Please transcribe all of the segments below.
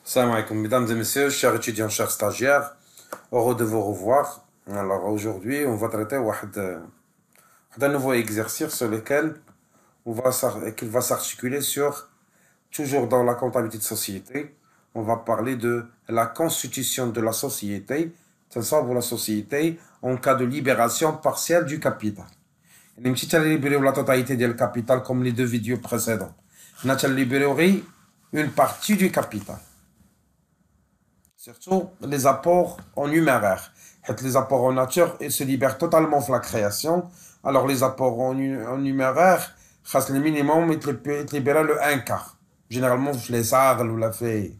Salam alaikum, mesdames et messieurs, chers étudiants, chers stagiaires, heureux de vous revoir. Alors aujourd'hui, on va traiter d'un nouveau exercice sur lequel qu'il va s'articuler sur, toujours dans la comptabilité de société, on va parler de la constitution de la société, la société en cas de libération partielle du capital. On va libérer la totalité du capital comme les deux vidéos précédentes. On va libérer une partie du capital. Surtout les apports en numéraire. Les apports en nature, ils se libèrent totalement de la création. Alors les apports en numéraire, le minimum, ils libèrent le 1 quart. Généralement, les arles ou la fait.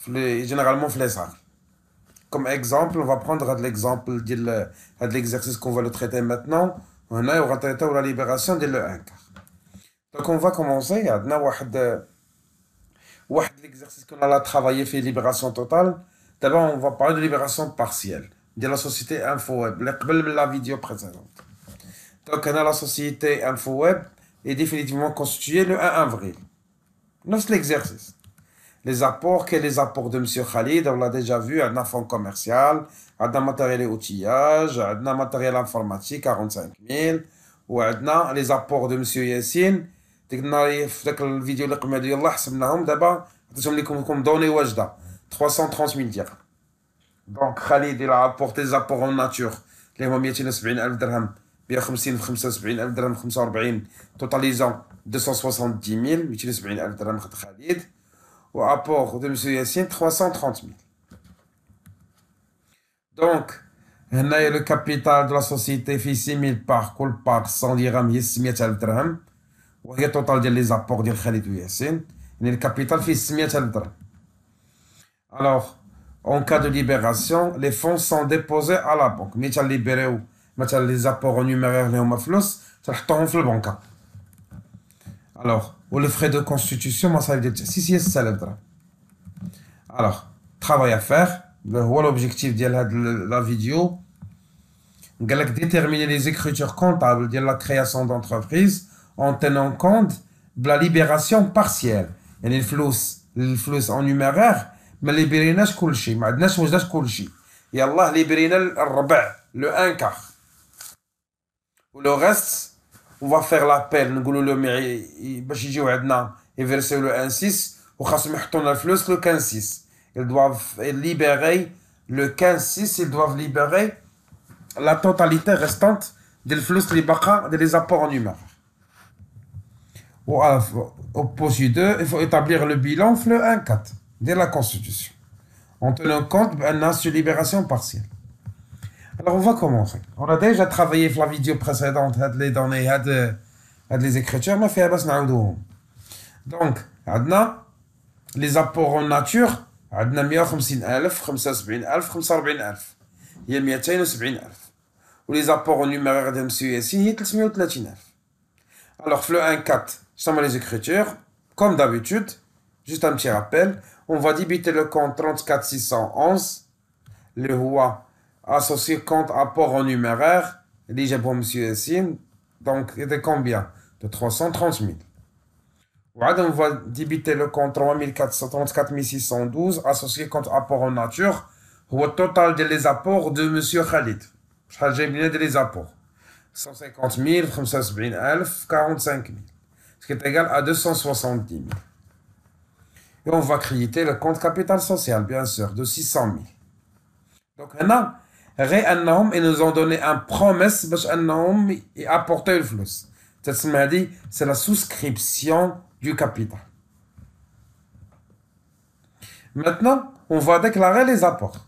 Généralement, les arles. Comme exemple, on va prendre l'exemple de l'exercice qu'on va le traiter maintenant. On va traiter la libération de le 1 quart. Donc on va commencer. L'exercice qu'on a travaillé fait libération totale. D'abord, on va parler de libération partielle de la société InfoWeb, la vidéo précédente. Donc, la société InfoWeb est définitivement constituée le 1 avril. C'est l'exercice. Les apports, quels les apports de M. Khalid? On l'a déjà vu, on a un fonds commercial, on a un matériel et outillage, on a un matériel informatique, 45 000, ou on a les apports de M. Yassine. في ذاك الفيديو اللي قبل ديال الله حسبناهم دابا عطيتهم لكم دوني واجده 330 000 درهم. دونك خالد il a apporté des apports en nature اللي هما 270 ألف درهم 150 في 75 ألف درهم 45 توتاليزون 270 000 270 ألف درهم خد خالد و apport de monsieur Yassine 330 000. دونك هنايا لو كابيتال دو لا سوسيتي في 6 000 باغ كل باغ 100 درهم هي 600 ألف درهم وهي توتال ديال لي زابور ديال خالد وياسين يعني الكابيتال فيه 600 ألف درهم. Alors, en cas de libération, les fonds sont déposés à la banque. ملي تليبيريو مثلا لي زابور en numéraire اللي هما فلوس تنحطوهم في البنكة. Alors, و لي frais de constitution مصاريف ديال التأسيس هي 6000 درهم. Alors, travail à faire, هو l'objectif ديال هاد la vidéo. قال لك déterminer les écritures comptables ديال la création d'entreprise en tenant compte de la libération partielle. يعني الفلوس en numéraire ما ليبريناش كل شيء، ما عندناش وجدات كل شيء. يلاه ليبرينا الربع le 1 quart. و le reste on va faire l'appel نقولوا له باش يجيو عندنا يفيرسيو le 1 6 وخاصهم يحطوا لنا الفلوس le 15 6. Ils doivent libérer le 15 6, ils doivent libérer la totalité restante des flux اللي باقا des apports en numéraire. Au poste 2, il faut établir le bilan le 1-4 de la Constitution, en tenant compte de libération partielle. Alors, on va commencer. On a déjà travaillé sur la vidéo précédente, les données, les écritures, mais fait donc, on a les apports en nature, on a 150 000, 75 000, 45 000, il y a 270 000. Ou les apports en numéraire de M. Yassine, il y a 330 000. Alors, le 1-4, je t'envoie les écritures. Comme d'habitude, juste un petit rappel, on va débiter le compte 34 611, le roi associé compte apport en numéraire, déjà pour M. Yassine, donc il est de combien? De 330 000. On va débiter le compte 34 612, associé compte apport en nature, au total des apports de M. Khalid. J'ai bien des apports. 150 000, 75 000, 45 000. Ce qui est égal à 270 000. Et on va créditer le compte capital social, bien sûr, de 600 000. Donc, maintenant, ils nous ont donné une promesse pour apporter le flux. C'est la souscription du capital. Maintenant, on va déclarer les apports.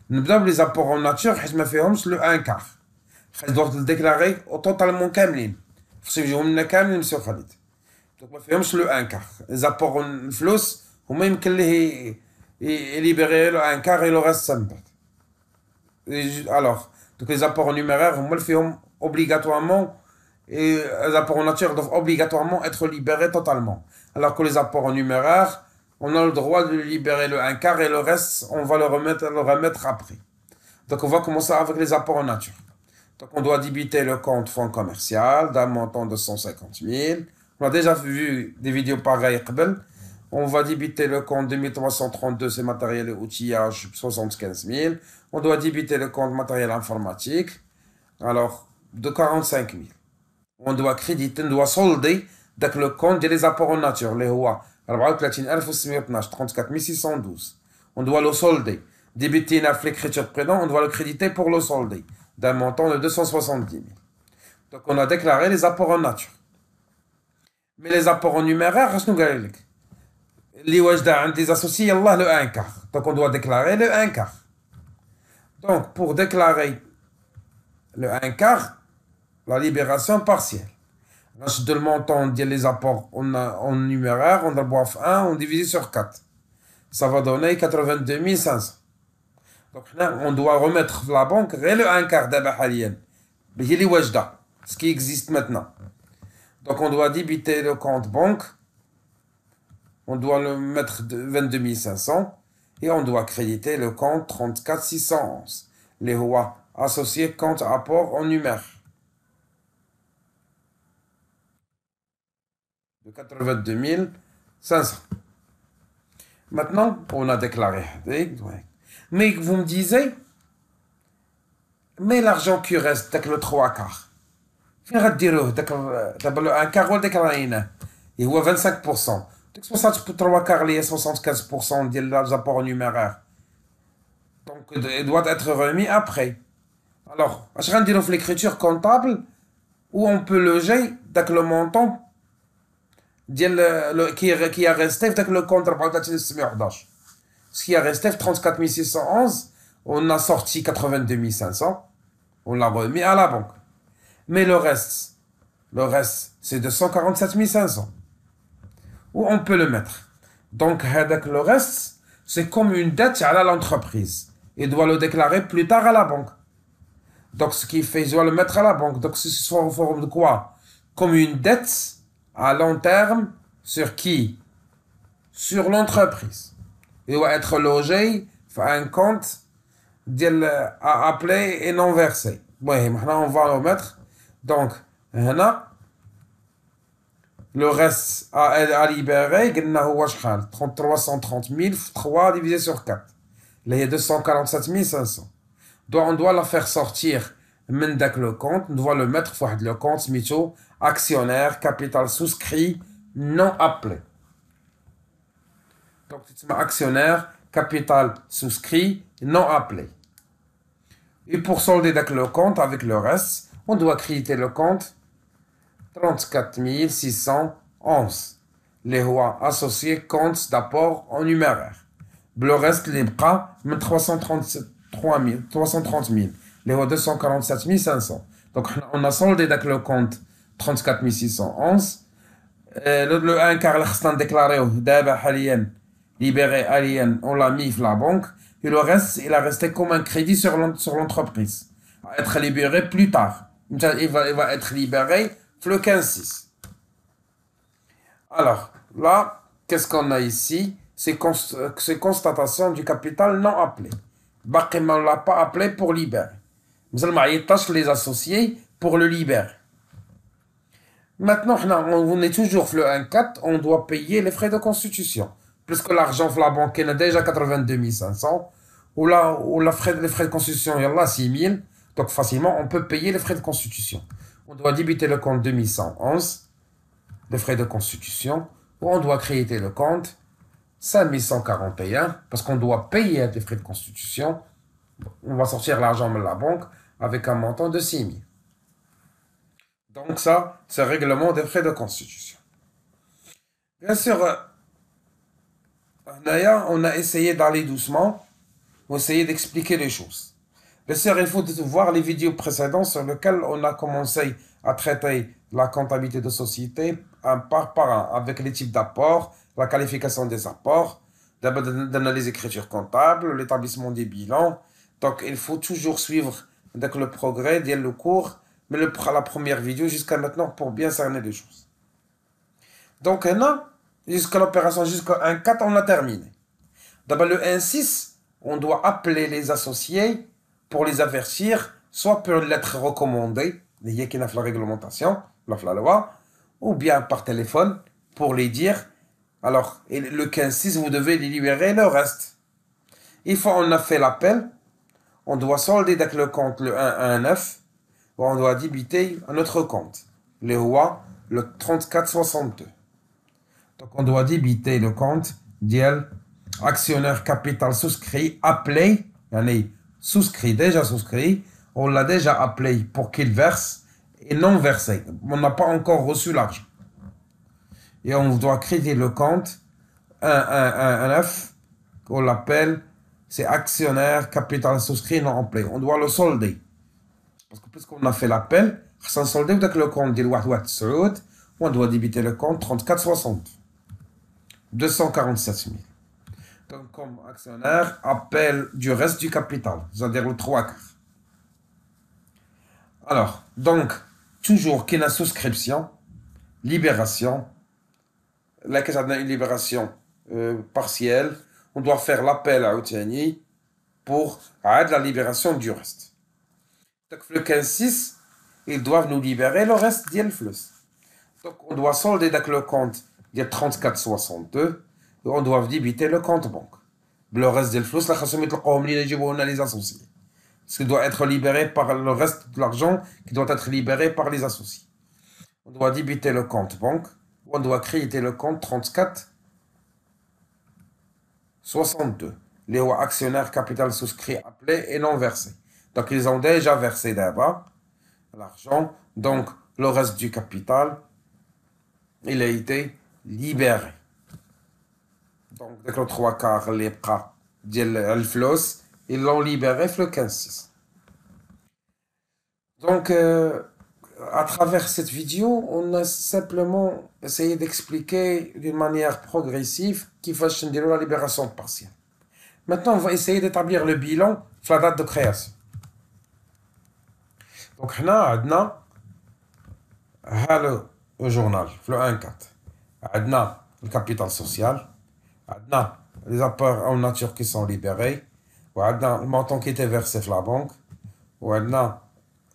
Nous avons les apports en nature, mais le 1 quart. Ils doivent déclarer totalement كاملين. خصهم يجيو لنا كاملين مسيو خالد. دونك ما فيهمش لو 1 كار. لي زابور الفلوس هما يمكن ليه يليبيري لو 1 كار et le reste ça me Alors, donc les apports en numéraire هما اللي فيهم obligatoirement et les apports en nature doivent obligatoirement être libérés totalement. Alors que les apports en numéraire, on a le droit de libérer le 1 quart et le reste on va le remettre après. Donc on va commencer avec les apports en nature. Donc, on doit débiter le compte fonds commercial d'un montant de 150 000. On a déjà vu des vidéos pareilles. On va débiter le compte 2332, c'est matériel et outillage, 75 000. On doit débiter le compte matériel informatique, alors de 45 000. On doit créditer, on doit solder le compte des apports en nature, les HOA, 34 612. On doit le solder. Débiter l'écriture prénom, on doit le créditer pour le solder, d'un montant de 270 000. Donc on a déclaré les apports en nature. Mais les apports en numéraire, qu'est-ce que nous avons dit? Des associés, Allah, le 1 quart. Donc on doit déclarer le 1 quart. Donc pour déclarer le 1 quart, la libération partielle. De le montant des apports en numéraire, on a 1, on divise sur 4. Ça va donner 82 500. Donc là, on doit remettre la banque le 1 quart d'Abahalienne. Ce qui existe maintenant. Donc on doit débiter le compte banque. On doit le mettre de 22 500. Et on doit créditer le compte 34 611. Les HOA associés compte apport en numéraire. De 82 500. Maintenant, on a déclaré. Mais vous me disiez, mais l'argent qui reste, c'est le 3 quarts. فين غديروه دابا ان كار déclaré et هو 25%. Donc c'est pour ça que 3 quarts lié 75% ديال les apports numéraires. Donc il doit être remis après. Alors, je vais dire l'écriture comptable où on peut loger le montant qui a resté le compte 34 ce qui a resté 34 611, on a sorti 82 500, on l'a remis à la banque. Mais le reste c'est 247 500. Où on peut le mettre? Donc le reste, c'est comme une dette à l'entreprise. Il doit le déclarer plus tard à la banque. Donc ce qui fait, il doit le mettre à la banque. Donc c'est en forme de quoi? Comme une dette à long terme sur qui? Sur l'entreprise. Il doit être logé à un compte à appeler et non versé. Oui, maintenant on va le mettre. Donc, le reste à libérer, 330 000, 3 divisé sur 4. Là, il y a 247 500. Donc, on doit la faire sortir le compte, on doit le mettre dans le compte mytho, actionnaire, capital souscrit, non appelé. Donc, tu mets actionnaire, capital souscrit, non appelé. Et pour solder le compte avec le reste, on doit créditer le compte 34 611. Les HOA associés compte d'apport en numéraire. Le reste, les bras, 330 000. Les HOA 247 500. Donc, on a soldé le compte 34 611. Le 1 quart, le déclaré, libéré alien, on l'a mis dans la banque. Et le reste, il a resté comme un crédit sur l'entreprise. À être libéré plus tard. Il va être libéré le 15-6. Alors, là, qu'est-ce qu'on a ici? C'est constatation du capital non appelé. Bakima ne l'a pas appelé pour libérer. Nous allons tâche les associés pour le libérer. Maintenant, on est toujours le 1-4, on doit payer les frais de constitution. Puisque l'argent de la banque est déjà 82 500, ou les frais de constitution, il y a 6 000. Donc facilement, on peut payer les frais de constitution. On doit débiter le compte 2111, les frais de constitution, ou on doit créditer le compte 5141, parce qu'on doit payer les frais de constitution. On va sortir l'argent de la banque avec un montant de 6 000. Donc ça, c'est le règlement des frais de constitution. Bien sûr, on a essayé d'aller doucement, on a essayé d'expliquer les choses. Bien sûr, il faut voir les vidéos précédentes sur lesquelles on a commencé à traiter la comptabilité de société un par un, avec les types d'apports, la qualification des apports, d'analyse écriture comptable, l'établissement des bilans. Donc, il faut toujours suivre le progrès, le cours, mais la première vidéo jusqu'à maintenant pour bien cerner les choses. Donc, jusqu'à l'opération, jusqu'à 1-4, on a terminé. D'abord, le 1-6, on doit appeler les associés pour les avertir, soit par lettre recommandée, il y a la réglementation, la loi, ou bien par téléphone, pour les dire Alors, et le 15-6, vous devez libérer le reste. Une fois on a fait l'appel, on doit solder avec le compte le 119, ou on doit débiter un autre compte, le roi, le 3462. Donc on doit débiter le compte d'IEL, actionnaire capital souscrit, appelé, souscrit, déjà souscrit, on l'a déjà appelé pour qu'il verse et non versé. On n'a pas encore reçu l'argent. Et on doit créditer le compte 1119, on l'appelle, c'est actionnaire capital souscrit non appelé. On doit le solder. Parce que puisqu'on a fait l'appel, on solder avec le compte de on doit débiter le compte 3460. 247 000. Donc, comme actionnaire, appel du reste du capital, c'est-à-dire le 3 quarts. Alors, donc, toujours qu'il y a une souscription, libération, la caisse a une libération partielle, on doit faire l'appel à Outiani pour la libération du reste. Donc, le 15-6, ils doivent nous libérer le reste d'Yel Flus. Donc, on doit solder avec le compte de 3462 et on doit débiter le compte banque. Le reste d'Yel Flus, les associés. Ce qui doit être libéré par le reste de l'argent qui doit être libéré par les associés. On doit débiter le compte banque, on doit créditer le compte 3462. Les actionnaires capital souscrits appelés et non versés. Donc ils ont déjà versé d'abord l'argent, donc le reste du capital, il a été libéré. Donc dès que le 3 quarts les bras de Flus, ils l'ont libéré le 15-6. Donc, à travers cette vidéo, on a simplement essayé d'expliquer d'une manière progressive qu'il faut changer la libération partielle. Maintenant, on va essayer d'établir le bilan sur la date de création. Donc, on a le journal, le 1-4. On a le capital social. On a les apports en nature qui sont libérés. On a le montant qui était versé sur la banque. On a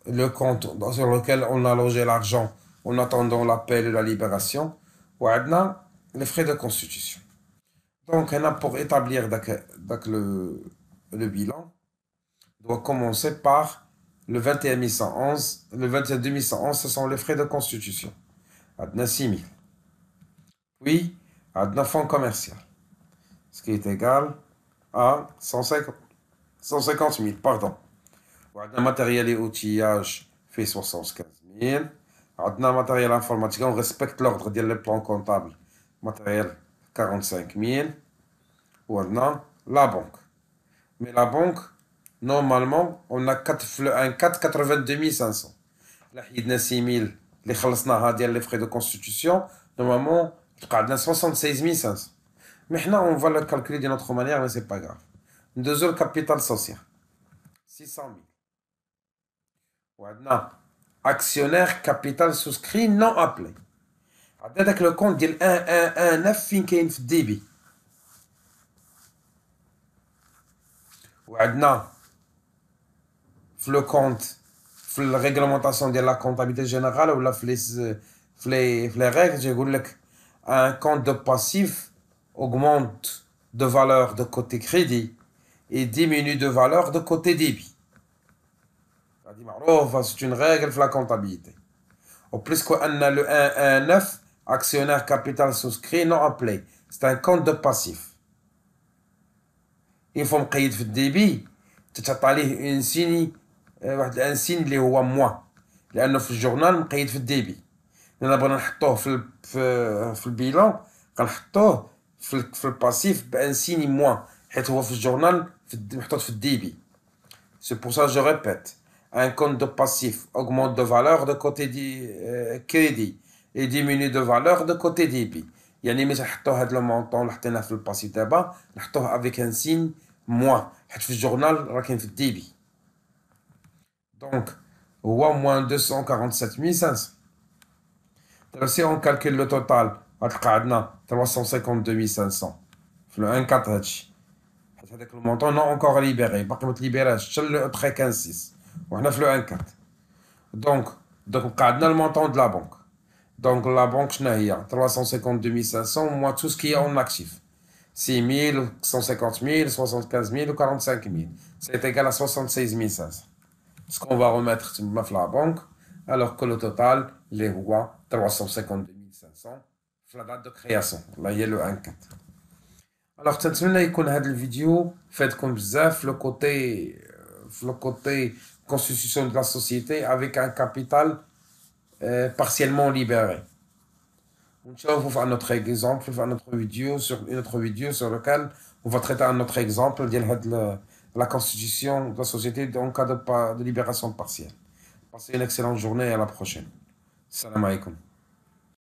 le compte sur lequel on a logé l'argent en attendant l'appel et la libération. On a les frais de constitution. Donc, on a pour établir le bilan, on doit commencer par le 21 111. Le 22 111, ce sont les frais de constitution. On a 6 000. Puis, on a fonds commercial, ce qui est égal à 150 000, pardon. On a matériel et outillage fait 75 000. On a matériel informatique, on respecte l'ordre des plans comptables. Matériel 45 000. On a la banque. Mais la banque, normalement, on a 82 500. Là, il y a 6 000 les frais de constitution. Normalement, il y a 76 500. Maintenant, on va le calculer d'une autre manière, mais ce n'est pas grave. Deuxième capital social, 600 000. On a actionnaire capital souscrit non appelé. Avec le compte de 1119 fin كاين في الديبي. وعندنا في le compte في la réglementation de la comptabilité générale ou les règles, je vous dis un compte de passif augmente de valeur de côté crédit et diminue de valeur de côté débit. C'est une règle de la comptabilité. Au plus qu'on a le 119, actionnaire capital souscrit non appelé. C'est un compte de passif. Il faut me في الديبي تتعطى un signe اللي هو moins. لأنه في الجورنال مقيد في الديبي. إذا بغينا نحطوه في البيلان كنحطوه في الباسيف بان سيني موان حيت هو في الجورنال محطوط في الديبي. C'est pour ça que je répète. Un compte de passif augmente de valeur de côté crédit et diminue de valeur de côté débit. يعني ملي نحطوا هذا المونطون اللي حطيناه في الباسيف دابا نحطوه avec un signe moins حيت في الجورنال راه كاين في الديبي. Donc هو moins 247 500. Si on calcule le total غتلقى عندنا 352 500 في le 1-4 هادشي. حيت هذاك المونطون نو encore libéré باقي ما تليبيراش حتى le prêt 15-6. وحنا في لو 1-4. Donc بقى عندنا المونطون de la banque. Donc la banque Schneider, 352 500, moins tout ce qui est en actif. 6 000, 150 000, 75 000 ou 45 000. C'est égal à 76 500. Ce qu'on va remettre sur la banque, alors que le total, les rois, 352 500, la date de création. Là, il y a le 1-4. Alors, تنتمنى يكون هذه الفيديو فاتكم بزاف le côté constitution de la société avec un capital partiellement libéré. On va un autre exemple, une autre vidéo sur laquelle on va traiter un autre exemple de la constitution de la société en cas de libération partielle. Passez une excellente journée et à la prochaine. Salam alaikum.